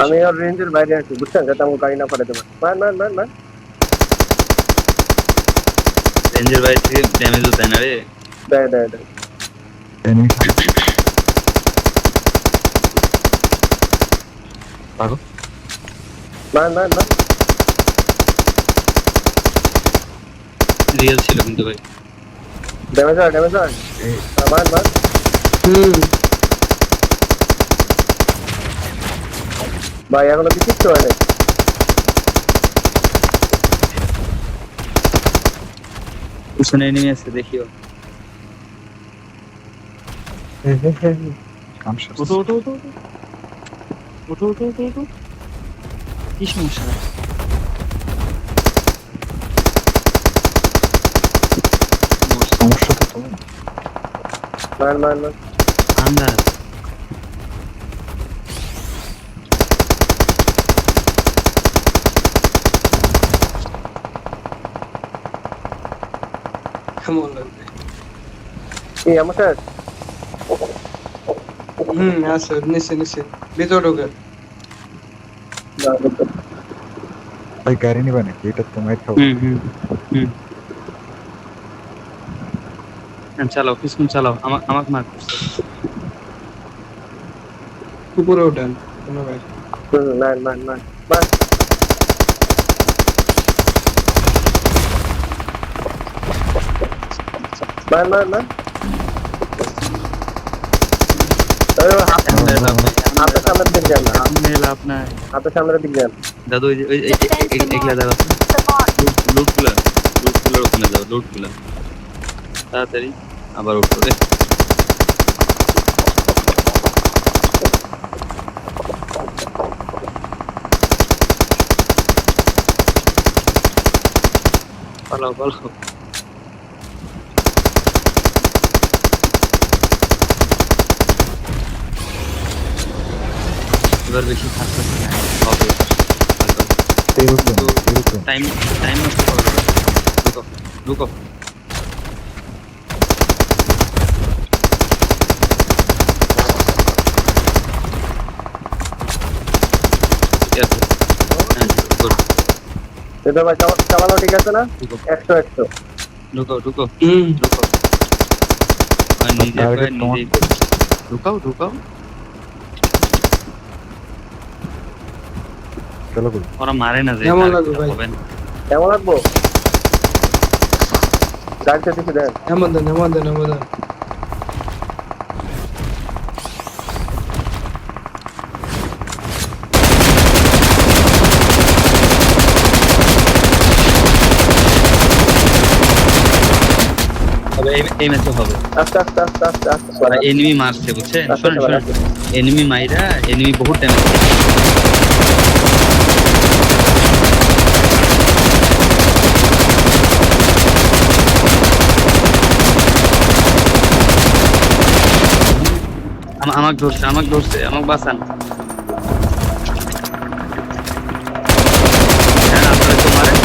আমি আর রেঞ্জের বাইরে আছি বুঝছেন, যাতে আমার গাড়ি না ফাটাতে পারে। মান। রেঞ্জের বাইরে থেকে ড্যামেজও দেয় না রে। দেয়। এনিমি সামনে পাগো মান। রিয়েল ছিল কিন্তু ভাই। ড্যামেজ হয়। এই মান। ভাই এখনো কি কিচ্ছু হয় নাই। পিছনে এনিমি আছে দেখিও। কামশাস ওঠো। কি সমস্যা? সমস্যা তো তোমার মান। আন্দাজ কেমন লাগবে? কি আমার স্যার? আছে নিচে ভিতরে ঢোকে। ভাই গাড়ি নিবা নাকি? এটা তোমার খাবো হুম চালাও, পিছন চালাও। আমাকে মার করছে। উপরে ওঠেন কোনো ভাই। মান। হাতের সামনের দিক যান না, লাভ নাই হাতের সামনের দিক যান। দাদু। ওই এগুলা দাও, লুটগুলা ওখানে যাও, লুটগুলা তাড়াতাড়ি আবার উঠো রে। পালাও এবার বেশি থাকতেছে না, হবে টাইম নষ্ট করো না। লুকো ঠিক আছে। হ্যাঁ good. এটা ভাই চালানো ঠিক আছে না? 100 ঢুকো হুম আর নিজে Target তোমার। ঢুকাও চলো বল ওরা মারে না যে কেমন লাগবে ভাই? হবে না। কেমন লাগবো? গাড়িতে দিকে দেন। এমন দেন তবে এই ম্যাচে হবে। আস্তে ওরা এনিমি মারছে বুঝছেন? আচ্ছা, শোনেন আচ্ছা। এনিমি মাইরা এনিমি বহুত ড্যামেজ। আমাকে ধরছে আমাকে বাঁচান। হ্যাঁ আপনারা তো মারেন।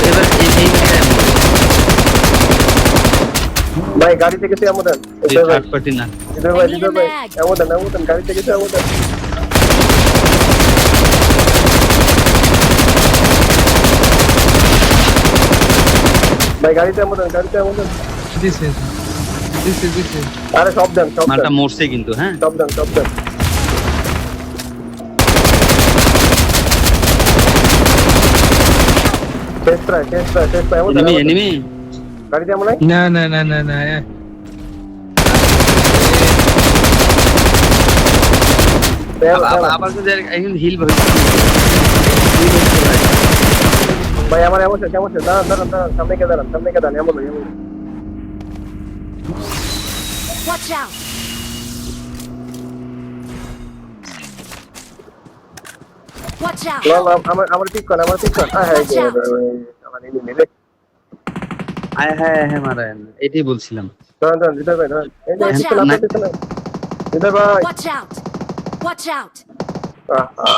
এবার এই জায়গায় ভাই গাড়ি থেকে তুই এমন দেন। থার্ড পার্টি না। ভাই এমন দেন গাড়ি থেকে তুই এমন দেন। ভাই গাড়িতে এমন দেন। দিছে আরে সব দেন মালটা মরছে কিন্তু। হ্যাঁ সব দেন শেষ প্রায় এমন দেন। এনিমি গাড়িতে এমন না আবার যদি এখন হিল ভাবে ভাই আমার এমন দাঁড়ান সামনে কে দাঁড়ান এমন Watch out! Watch out! আমার ঠিক কর হ্যাঁ আমার এনিমি রে। হ্যাঁ মারা এটাই বলছিলাম। দাঁড়ান হৃদয় ভাই দাঁড়ান। এই যে Watch পিছনে out! আপনার পিছনে হৃদয় ভাই। Watch out! আহা।